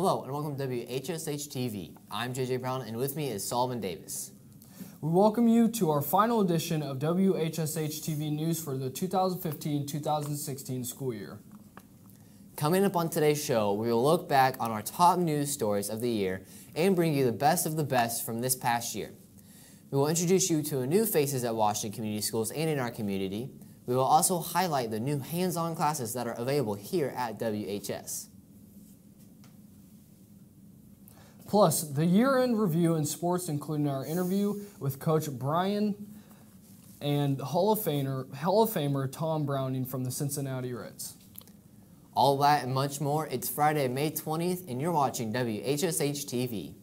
Hello and welcome to Whsh Tv. I'm JJ Brown and with me is Solomon Davis. We welcome you to our final edition of Whsh TV News for the 2015-2016 school year. Coming up on today's show, we will look back on our top news stories of the year and bring you the best from this past year. We will introduce you to new faces at Washington Community Schools and in our community. We will also highlight the new hands-on classes that are available here at WHS. Plus, the year-end review in sports, including our interview with Coach Bryan and Hall of Famer Tom Browning from the Cincinnati Reds. All that and much more. It's Friday, May 20th, and you're watching WHSH TV.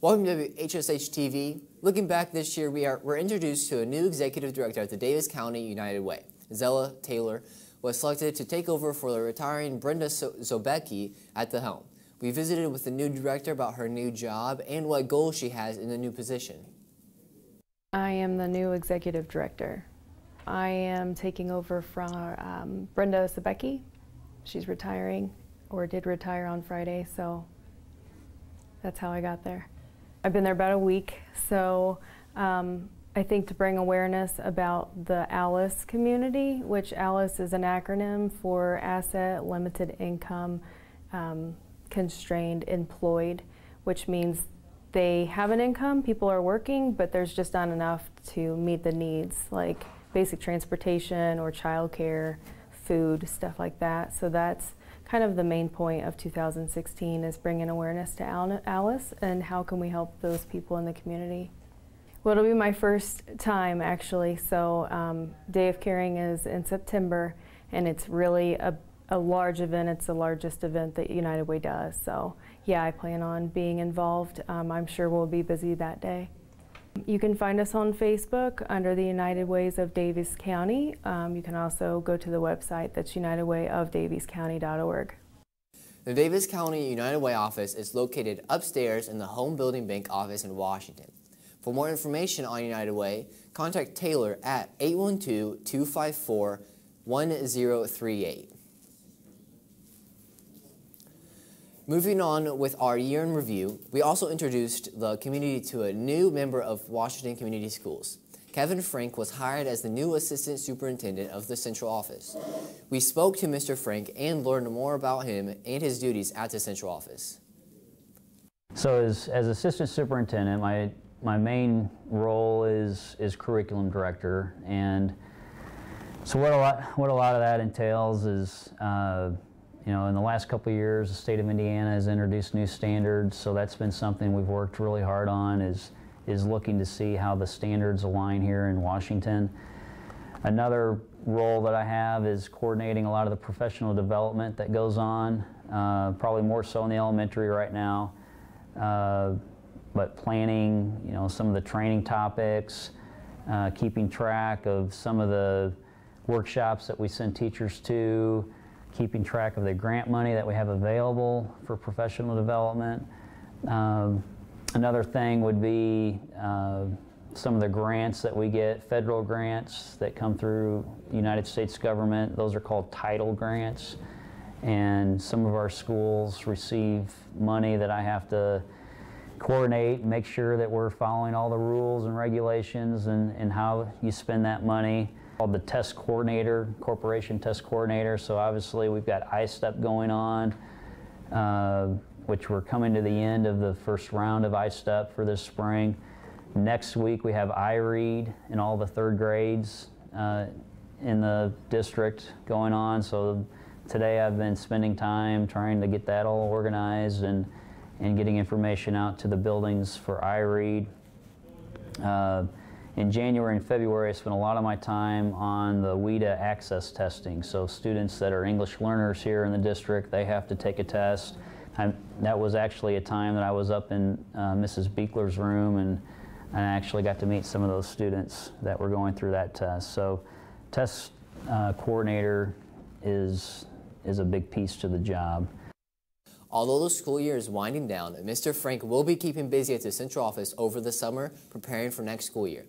Welcome to WHSH TV. Looking back this year, we're introduced to a new executive director at the Davis County United Way. Zella Taylor was selected to take over for the retiring Brenda Zobecki at the helm. We visited with the new director about her new job and what goals she has in the new position. I am the new executive director. I am taking over from Brenda Zobecki. She's retiring, or did retire on Friday, so that's how I got there. I've been there about a week, so I think to bring awareness about the ALICE community, which ALICE is an acronym for Asset Limited Income Constrained Employed, which means they have an income, people are working, but there's just not enough to meet the needs, like basic transportation or childcare, food, stuff like that. So that's kind of the main point of 2016 is bringing awareness to ALICE and how can we help those people in the community. Well, it'll be my first time actually, so Day of Caring is in September and it's really a large event. It's the largest event that United Way does, so yeah, I plan on being involved. I'm sure we'll be busy that day. You can find us on Facebook under the United Ways of Davis County. You can also go to the website that's unitedwayofdaviscounty.org. The Davis County United Way office is located upstairs in the Home Building Bank office in Washington. For more information on United Way, contact Taylor at 812-254-1038. Moving on with our year in review, we also introduced the community to a new member of Washington Community Schools. Kevin Frank was hired as the new Assistant Superintendent of the Central Office. We spoke to Mr. Frank and learned more about him and his duties at the Central Office. So as Assistant Superintendent, my main role is Curriculum Director, and so what a lot of that entails is you know, in the last couple of years, the state of Indiana has introduced new standards, so that's been something we've worked really hard on, is looking to see how the standards align here in Washington. Another role that I have is coordinating a lot of the professional development that goes on, probably more so in the elementary right now, but planning, you know, some of the training topics, keeping track of some of the workshops that we send teachers to, keeping track of the grant money that we have available for professional development. Another thing would be some of the grants that we get, federal grants that come through the United States government. Those are called title grants. And some of our schools receive money that I have to coordinate and make sure that we're following all the rules and regulations and how you spend that money. Called the test coordinator, corporation test coordinator. So obviously we've got I-STEP going on, which we're coming to the end of the first round of I-STEP for this spring. Next week we have I-READ in all the third grades in the district going on. So today I've been spending time trying to get that all organized and getting information out to the buildings for I-READ. In January and February, I spent a lot of my time on the WIDA access testing. So students that are English learners here in the district, they have to take a test. That was actually a time that I was up in Mrs. Beekler's room, and I actually got to meet some of those students that were going through that test. So test coordinator is a big piece to the job. Although the school year is winding down, Mr. Frank will be keeping busy at the central office over the summer, preparing for next school year.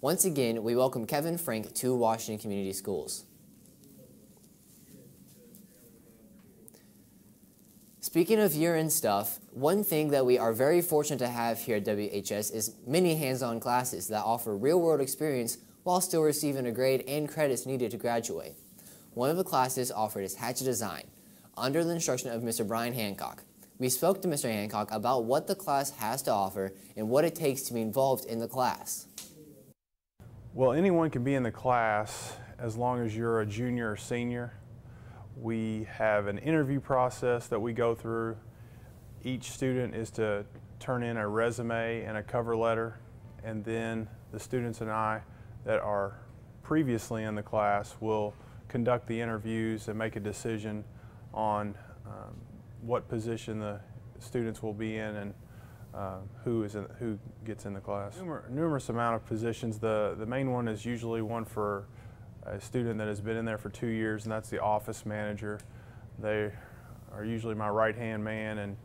Once again, we welcome Kevin Frank to Washington Community Schools. Speaking of year-end stuff, one thing that we are very fortunate to have here at WHS is many hands-on classes that offer real-world experience while still receiving a grade and credits needed to graduate. One of the classes offered is Hatchet Design, under the instruction of Mr. Brian Hancock. We spoke to Mr. Hancock about what the class has to offer and what it takes to be involved in the class. Well, anyone can be in the class as long as you're a junior or senior. We have an interview process that we go through. Each student is to turn in a resume and a cover letter, and then the students and I that are previously in the class will conduct the interviews and make a decision on what position the students will be in and who gets in the class. Numerous amount of positions. The main one is usually one for a student that has been in there for 2 years, and that's the office manager. They are usually my right-hand man and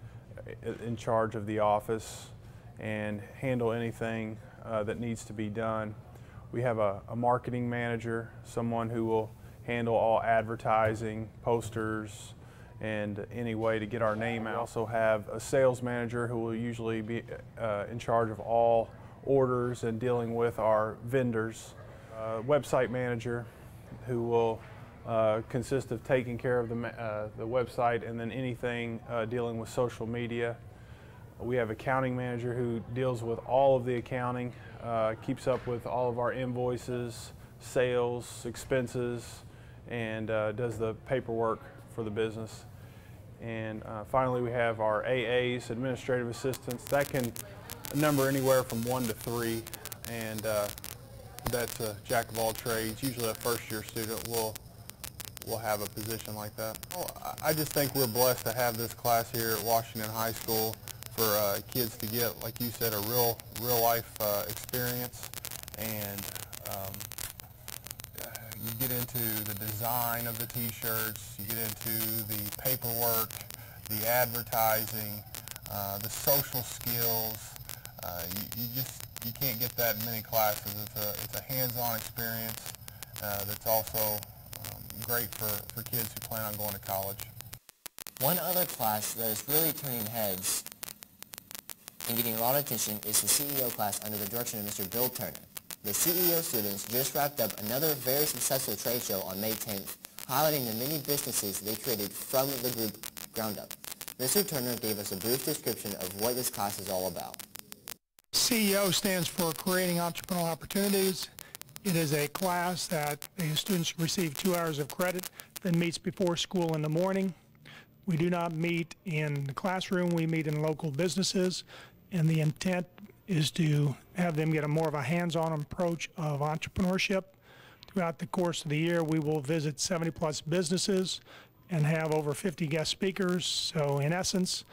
in charge of the office and handle anything that needs to be done. We have a marketing manager, someone who will handle all advertising, posters, and any way to get our name out. We also have a sales manager who will usually be in charge of all orders and dealing with our vendors. Website manager who will consist of taking care of the website and then anything dealing with social media. We have accounting manager who deals with all of the accounting, keeps up with all of our invoices, sales, expenses, and does the paperwork for the business. And finally, we have our AAs, administrative assistants. That can number anywhere from 1 to 3, and that's a jack of all trades. Usually a first-year student will have a position like that. Well, I just think we're blessed to have this class here at Washington High School for kids to get, like you said, a real-life experience, and you get into the design of the t-shirts, you get into the paperwork, the advertising, the social skills. You can't get that in many classes. It's a hands-on experience that's also great for kids who plan on going to college. One other class that is really turning heads and getting a lot of attention is the CEO class under the direction of Mr. Bill Turner. The CEO students just wrapped up another very successful trade show on May 10th, highlighting the many businesses they created from the group ground up. Mr. Turner gave us a brief description of what this class is all about. CEO stands for Creating Entrepreneurial Opportunities. It is a class that the students receive 2 hours of credit that meets before school in the morning. We do not meet in the classroom, we meet in local businesses, and the intent is to have them get more of a hands-on approach of entrepreneurship. Throughout the course of the year, we will visit 70+ businesses and have over 50 guest speakers. So in essence,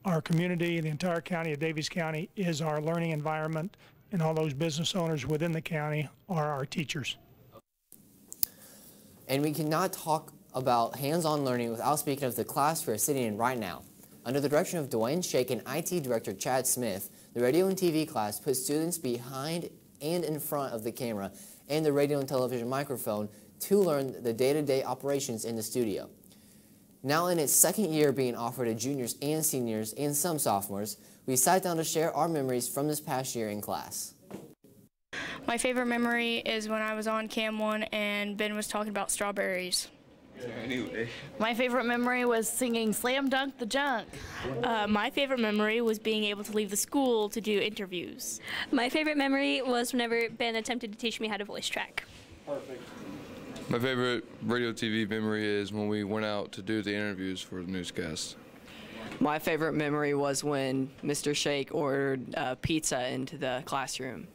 our community, the entire county of Daviess County, is our learning environment, and all those business owners within the county are our teachers. And we cannot talk about hands-on learning without speaking of the class we're sitting in right now. Under the direction of Dwayne Shake and IT Director Chad Smith, the radio and TV class puts students behind and in front of the camera and the radio and television microphone to learn the day-to-day operations in the studio. Now in its second year being offered to juniors and seniors and some sophomores, we sat down to share our memories from this past year in class. My favorite memory is when I was on Cam 1 and Ben was talking about strawberries. Anyway. My favorite memory was singing Slam Dunk the Junk. My favorite memory was being able to leave the school to do interviews. My favorite memory was whenever Ben attempted to teach me how to voice track. Perfect. My favorite radio TV memory is when we went out to do the interviews for the newscast. My favorite memory was when Mr. Shake ordered pizza into the classroom.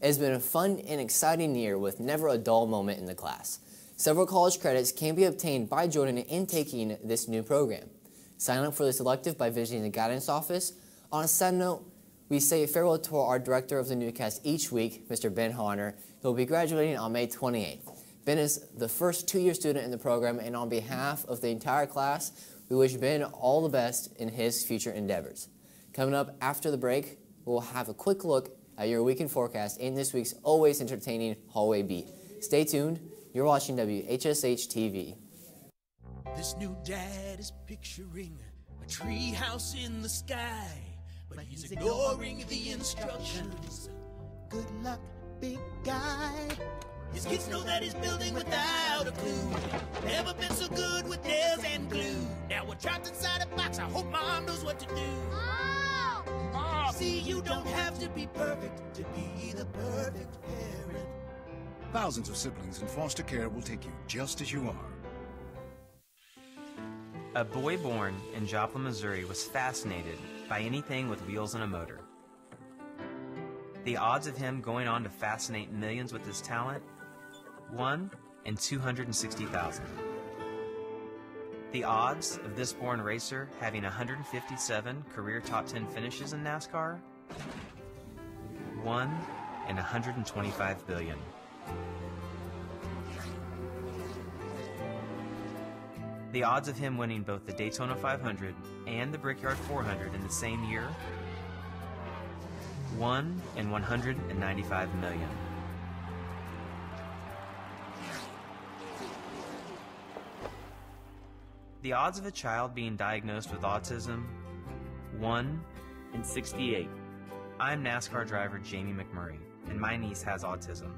It's been a fun and exciting year with never a dull moment in the class. Several college credits can be obtained by joining and taking this new program. Sign up for this elective by visiting the guidance office. On a side note, we say farewell to our director of the newscast each week, Mr. Ben Harner, who will be graduating on May 28th. Ben is the first two-year student in the program, and on behalf of the entire class, we wish Ben all the best in his future endeavors. Coming up after the break, we'll have a quick look at your weekend forecast in this week's always entertaining Hallway Beat. Stay tuned. You're watching WHSH TV. This new dad is picturing a tree house in the sky, but he's ignoring the instructions. Good luck, big guy. His kids know that he's building without a clue. Never been so good with nails and glue. Now we're trapped inside a box. I hope mom knows what to do. Mom! See, you don't have to be perfect to be the perfect parent. Thousands of siblings in foster care will take you just as you are. A boy born in Joplin, Missouri was fascinated by anything with wheels and a motor. The odds of him going on to fascinate millions with his talent? 1 in 260,000. The odds of this born racer having 157 career top 10 finishes in NASCAR? 1 in 125 billion. The odds of him winning both the Daytona 500 and the Brickyard 400 in the same year? 1 in 195 million. The odds of a child being diagnosed with autism? 1 in 68. I'm NASCAR driver Jamie McMurray, and my niece has autism.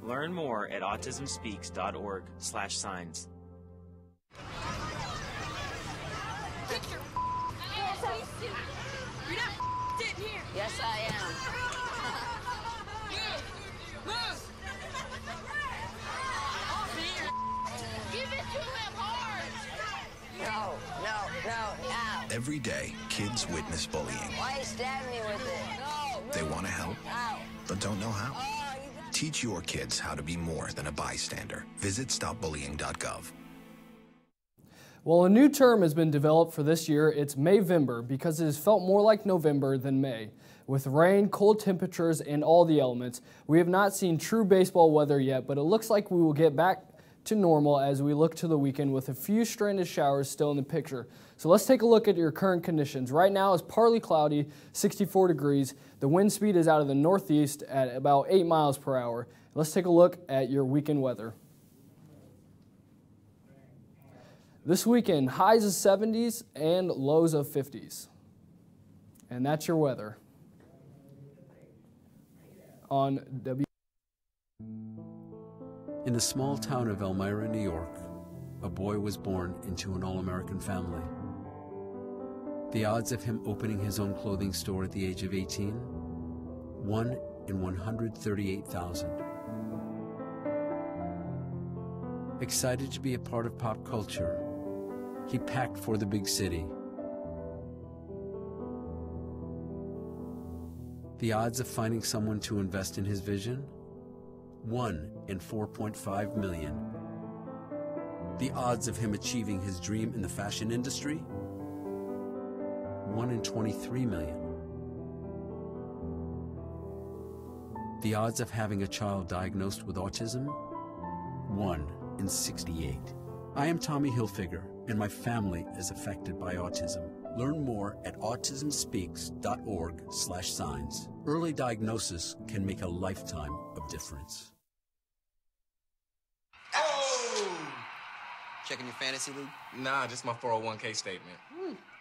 Learn more at autismspeaks.org/signs. Get your ass out. You're not in here. Yes, I am. Move. Give it to him hard. No. Every day, kids witness bullying. Why you stab me with it? No. They want to help, but don't know how. Teach your kids how to be more than a bystander. Visit stopbullying.gov. Well, a new term has been developed for this year. It's Mayvember because it has felt more like November than May. With rain, cold temperatures, and all the elements, we have not seen true baseball weather yet, but it looks like we will get back to normal as we look to the weekend with a few stranded showers still in the picture. So let's take a look at your current conditions. Right now it's partly cloudy, 64 degrees. The wind speed is out of the northeast at about 8 miles per hour. Let's take a look at your weekend weather. This weekend, highs of 70s and lows of 50s. And that's your weather on W. In the small town of Elmira, New York, a boy was born into an all-American family. The odds of him opening his own clothing store at the age of 18? 1 in 138,000. Excited to be a part of pop culture, he packed for the big city. The odds of finding someone to invest in his vision? 1 in 4.5 million. The odds of him achieving his dream in the fashion industry? 1 in 23 million. The odds of having a child diagnosed with autism? 1 in 68. I am Tommy Hilfiger, and my family is affected by autism. Learn more at autismspeaks.org/signs. Early diagnosis can make a lifetime of difference. Oh! Checking your fantasy league? Nah, just my 401k statement.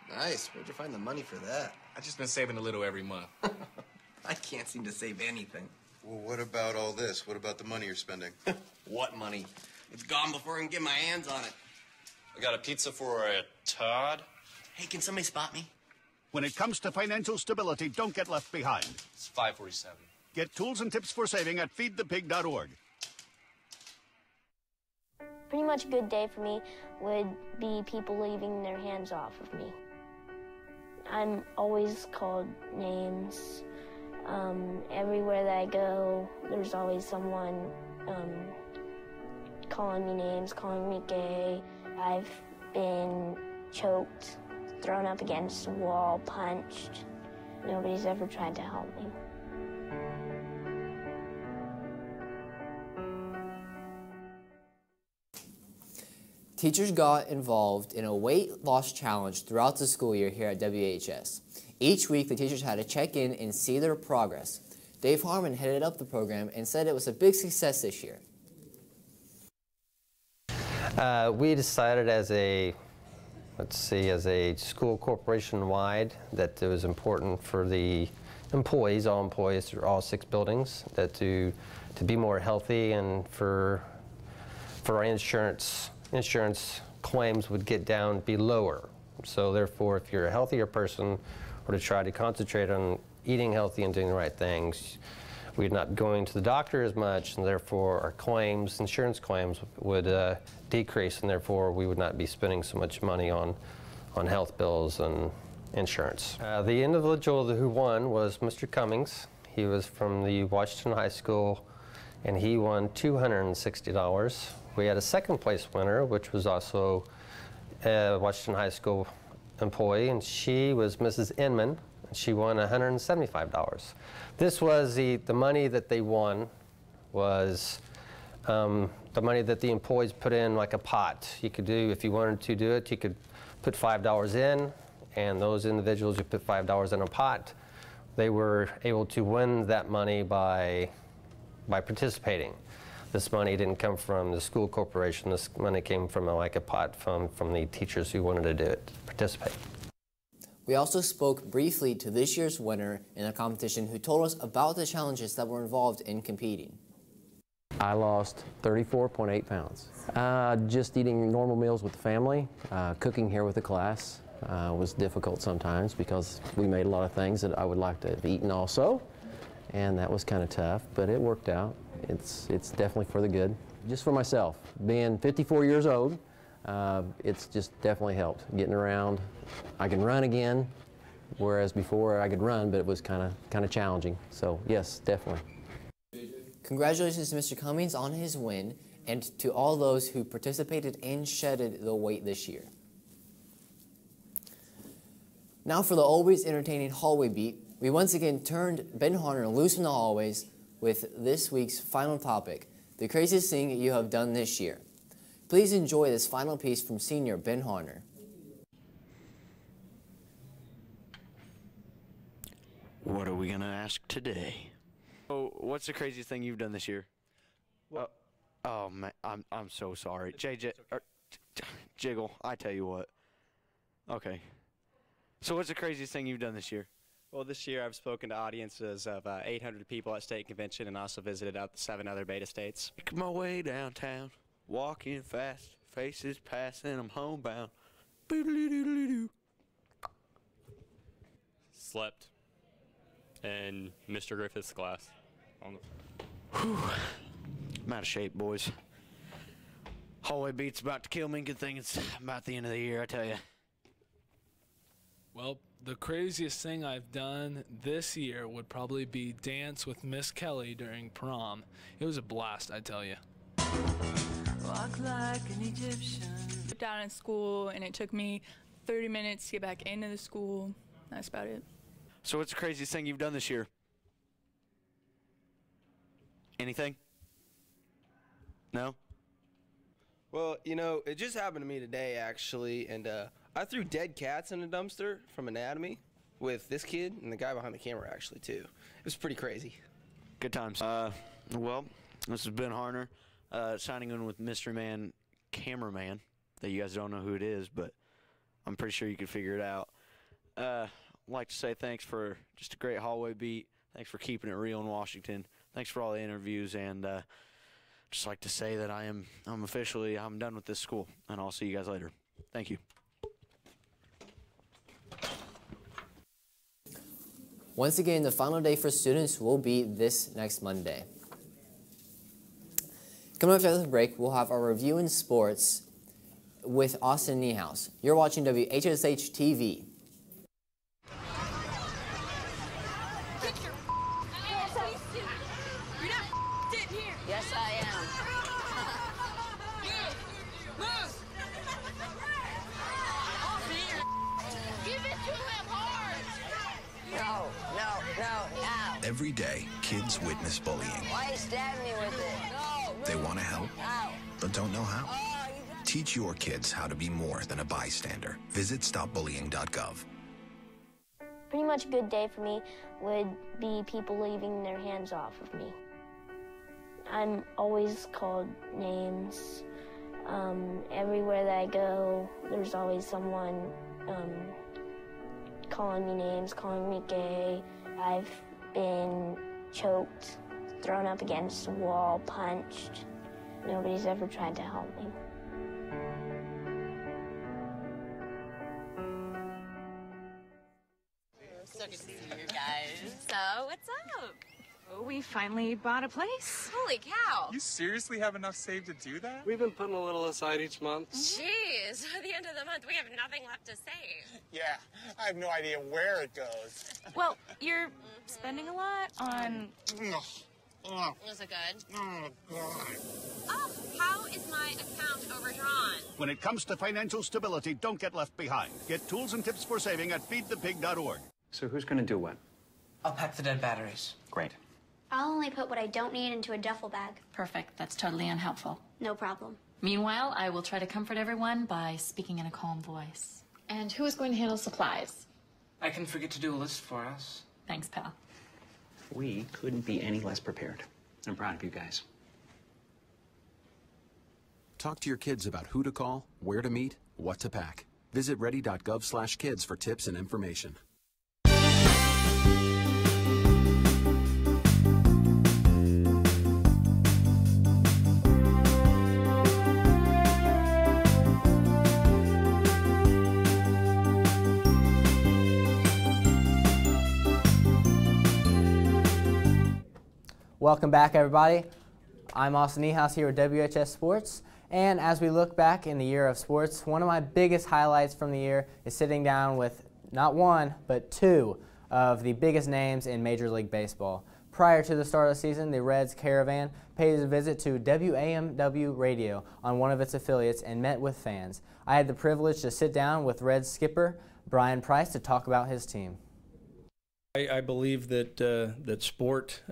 Nice. Where'd you find the money for that? I just been saving a little every month. I can't seem to save anything. Well, what about all this? What about the money you're spending? What money? It's gone before I can get my hands on it. I got a pizza for a Todd. Hey, can somebody spot me? When it comes to financial stability, don't get left behind. It's 547. Get tools and tips for saving at feedthepig.org. Pretty much a good day for me would be people leaving their hands off of me. I'm always called names. Everywhere that I go, there's always someone calling me names, calling me gay. I've been choked, thrown up against a wall, punched. Nobody's ever tried to help me. Teachers got involved in a weight loss challenge throughout the school year here at WHS. Each week, the teachers had to check in and see their progress. Dave Harmon headed up the program and said it was a big success this year. We decided as a school corporation-wide that it was important for the employees, all employees through all 6 buildings, that to be more healthy, and for our insurance claims would get down, be lower. So therefore, if you're a healthier person, or to try to concentrate on eating healthy and doing the right things, we're not going to the doctor as much, and therefore our claims, insurance claims, would decrease, and therefore we would not be spending so much money on health bills and insurance. The individual who won was Mr. Cummings. He was from the Washington High School, and he won $260. We had a second place winner, which was also a Washington High School employee, and she was Mrs. Inman. She won $175. This was the money that they won was the money that the employees put in like a pot. You could do, if you wanted to do it, you could put $5 in, and those individuals who put $5 in a pot, they were able to win that money by participating. This money didn't come from the school corporation. This money came from like a pot from the teachers who wanted to do it, participate. We also spoke briefly to this year's winner in the competition, who told us about the challenges that were involved in competing. I lost 34.8 pounds. Just eating normal meals with the family, cooking here with the class was difficult sometimes because we made a lot of things that I would like to have eaten also, and that was kind of tough, but it worked out. It's definitely for the good. Just for myself, being 54 years old, it's just definitely helped getting around. I can run again, whereas before I could run, but it was kind of challenging. So yes, definitely. Congratulations to Mr. Cummings on his win, and to all those who participated and shedded the weight this year. Now for the always entertaining hallway beat, we once again turned Ben Harner loose in the hallways with this week's final topic, the craziest thing you have done this year. Please enjoy this final piece from senior Ben Harner. What are we going to ask today? Oh, what's the craziest thing you've done this year? Oh man, I'm so sorry. JJ, Jiggle, I tell you what. Okay. So what's the craziest thing you've done this year? Well, this year I've spoken to audiences of 800 people at state convention, and also visited out the 7 other beta states. Make my way downtown, walking fast, faces passing, I'm homebound. Boodle-doo-doo-doo-doo. Slept in Mr. Griffith's class. Whew. I'm out of shape, boys. Hallway beat's about to kill me. Good thing it's about the end of the year, I tell you. Well, the craziest thing I've done this year would probably be dance with Miss Kelly during prom. It was a blast, I tell you. Walk like an Egyptian. Down in school, and it took me 30 minutes to get back into the school. That's about it. So what's the craziest thing you've done this year? Anything? No? Well, you know, it just happened to me today, actually, and I threw dead cats in a dumpster from anatomy with this kid and the guy behind the camera, actually, too. It was pretty crazy. Good times. Well, this is Ben Harner, signing in with Mystery Man Cameraman, that you guys don't know who it is, but I'm pretty sure you can figure it out. I'd like to say thanks for just a great hallway beat. Thanks for keeping it real in Washington. Thanks for all the interviews, and just like to say that I'm done with this school, and I'll see you guys later. Thank you. Once again, the final day for students will be this next Monday. Coming up after the break, we'll have our review in sports with Austin Niehaus. You're watching WHSH TV. Yes, I am. Give it to him hard. No. Every day, kids witness bullying. Why are you stabbing me with it? No. They want to help, Ow. but don't know how. Teach your kids how to be more than a bystander. Visit stopbullying.gov. Pretty much a good day for me would be people leaving their hands off of me. I'm always called names. Everywhere that I go, there's always someone calling me names, calling me gay. I've been choked, thrown up against a wall, punched. Nobody's ever tried to help me. So good to see you guys. So, what's up? Oh, we finally bought a place. Holy cow. You seriously have enough saved to do that? We've been putting a little aside each month. Jeez, at the end of the month, we have nothing left to save. Yeah, I have no idea where it goes. Well, you're spending a lot on... Was it good? Oh, God. Oh, how is my account overdrawn? When it comes to financial stability, don't get left behind. Get tools and tips for saving at feedthepig.org. So who's going to do what? I'll pack the dead batteries. Great. I'll only put what I don't need into a duffel bag. Perfect. That's totally unhelpful. No problem. Meanwhile, I will try to comfort everyone by speaking in a calm voice. And who is going to handle supplies? I can forget to do a list for us. Thanks, pal. We couldn't be any less prepared. I'm proud of you guys. Talk to your kids about who to call, where to meet, what to pack. Visit ready.gov/kids for tips and information. Welcome back, everybody. I'm Austin Niehaus here with WHS Sports, and as we look back in the year of sports, one of my biggest highlights from the year is sitting down with not one, but two of the biggest names in Major League Baseball. Prior to the start of the season, the Reds Caravan paid a visit to WAMW Radio on one of its affiliates and met with fans. I had the privilege to sit down with Reds skipper Brian Price to talk about his team. I believe that that sport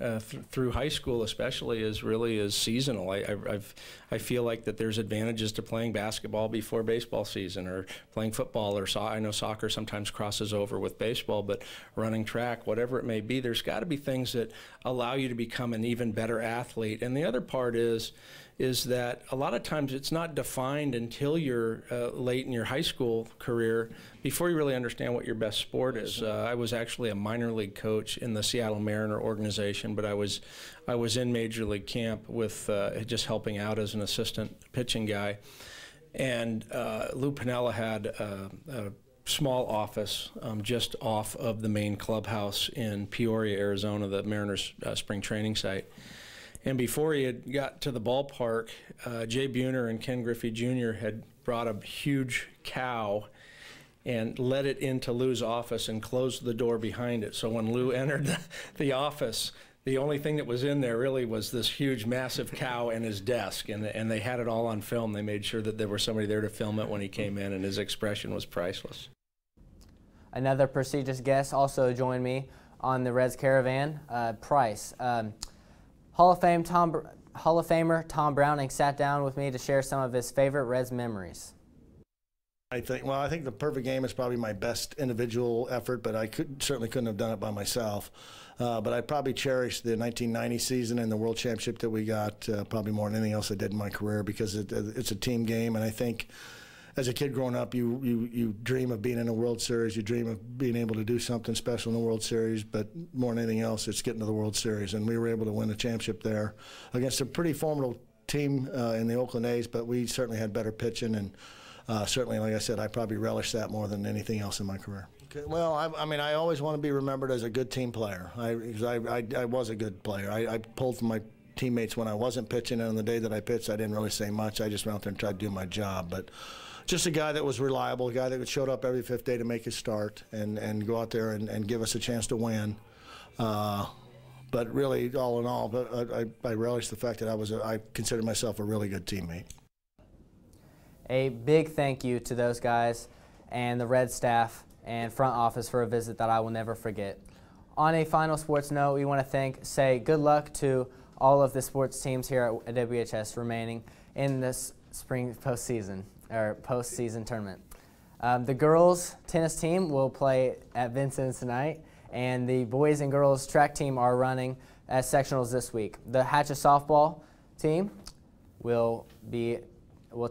through high school especially is seasonal. I feel like that there's advantages to playing basketball before baseball season, or playing football, or I know soccer sometimes crosses over with baseball, but running track, whatever it may be, there's got to be things that allow you to become an even better athlete. And the other part is that a lot of times it's not defined until you're late in your high school career before you really understand what your best sport is. I was actually a minor league coach in the Seattle Mariner organization, but I was in Major League camp with just helping out as an assistant pitching guy. And Lou Piniella had a small office just off of the main clubhouse in Peoria, Arizona, the Mariners spring training site. And before he had got to the ballpark, Jay Buhner and Ken Griffey Jr. had brought a huge cow and led it into Lou's office and closed the door behind it. So when Lou entered the office, the only thing that was in there really was this huge, massive cow and his desk. And they had it all on film. They made sure that there was somebody there to film it when he came in, and his expression was priceless. Another prestigious guest also joined me on the Reds Caravan, Price. Hall of Famer Tom Browning sat down with me to share some of his favorite Reds memories. I think the perfect game is probably my best individual effort, but I certainly couldn't have done it by myself. But I probably cherish the 1990 season and the World Championship that we got probably more than anything else I did in my career, because it's a team game, and I think as a kid growing up, you dream of being in a World Series, you dream of being able to do something special in the World Series, but more than anything else, it's getting to the World Series. And we were able to win a championship there against a pretty formidable team in the Oakland A's, but we certainly had better pitching, and certainly, like I said, I probably relish that more than anything else in my career. Okay, well, I mean, I always want to be remembered as a good team player, because I was a good player. I pulled from my teammates when I wasn't pitching, and on the day that I pitched, I didn't really say much. I just went out there and tried to do my job. But just a guy that was reliable, a guy that showed up every fifth day to make his start and go out there and give us a chance to win. But really, all in all, I relish the fact that I consider myself a really good teammate. A big thank you to those guys and the Red staff and front office for a visit that I will never forget. On a final sports note, we want to say good luck to all of the sports teams here at WHS remaining in this spring postseason tournament. The girls tennis team will play at Vincent's tonight, and the boys and girls track team are running as sectionals this week. The Hatchet softball team will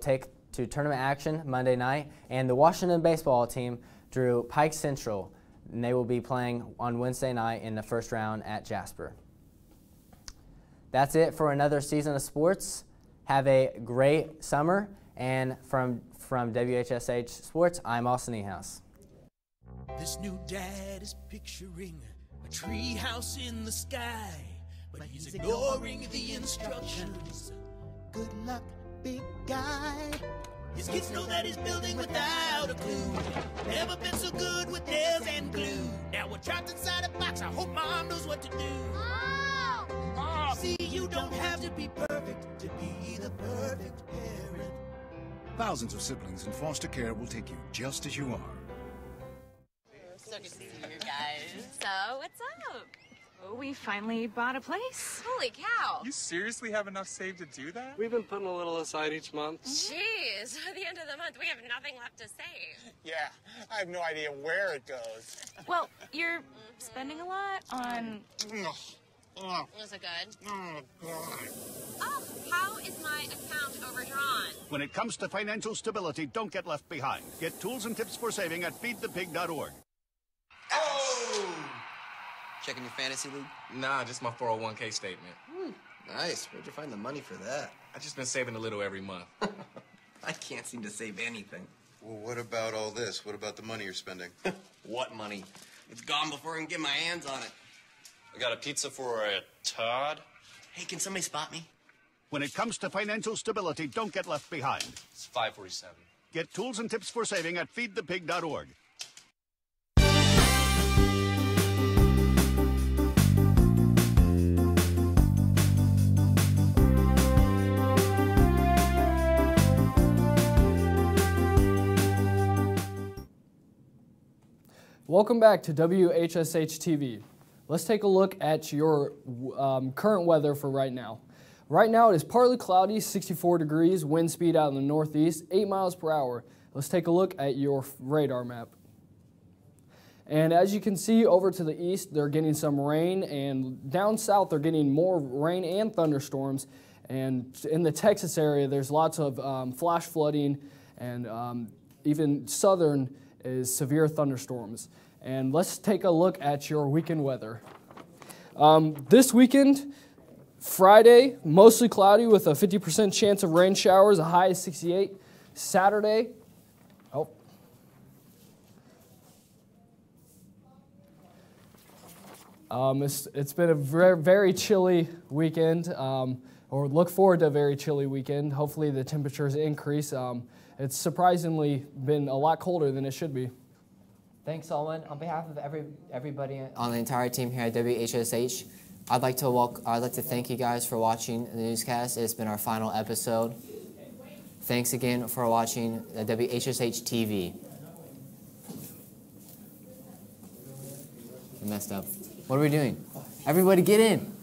take to tournament action Monday night, and the Washington baseball team drew Pike Central, and they will be playing on Wednesday night in the first round at Jasper. That's it for another season of sports. Have a great summer, and from WHSH Sports, I'm Austin Niehaus. This new dad is picturing a tree house in the sky, but he's ignoring the instructions. Good luck, big guy. His kids know that he's building without a clue. Never been so good with nails and glue. Now we're trapped inside a box. I hope mom knows what to do. Mom! See, you don't have to be perfect to be the perfect parent. Thousands of siblings in foster care will take you just as you are. So good to see you guys. So, what's up? Oh, we finally bought a place. Holy cow. You seriously have enough saved to do that? We've been putting a little aside each month. Jeez, at the end of the month, we have nothing left to save. Yeah, I have no idea where it goes. Well, you're spending a lot on... Was it good? Oh, how is my account overdrawn? When it comes to financial stability, don't get left behind. Get tools and tips for saving at feedthepig.org. Oh! Checking your fantasy league? Nah, just my 401k statement. Nice. Where'd you find the money for that? I just been saving a little every month. I can't seem to save anything. Well, what about all this? What about the money you're spending? What money? It's gone before I can get my hands on it. I got a pizza for a Todd. Hey, can somebody spot me? When it comes to financial stability, don't get left behind. It's 547. Get tools and tips for saving at feedthepig.org. Welcome back to WHSH TV. Let's take a look at your current weather for right now. Right now it is partly cloudy, 64 degrees, wind speed out in the northeast, 8 miles per hour. Let's take a look at your radar map. And as you can see over to the east, they're getting some rain, and down south they're getting more rain and thunderstorms. And in the Texas area, there's lots of flash flooding, and even southern is severe thunderstorms. And let's take a look at your weekend weather. This weekend, Friday, mostly cloudy with a 50% chance of rain showers, a high of 68. Saturday, it's been a very chilly weekend, or look forward to a very chilly weekend. Hopefully the temperatures increase. It's surprisingly been a lot colder than it should be. Thanks, Solomon. On behalf of everybody on the entire team here at WHSH, I'd like to thank you guys for watching the newscast. It's been our final episode. Thanks again for watching WHSH TV. I messed up. What are we doing? Everybody get in.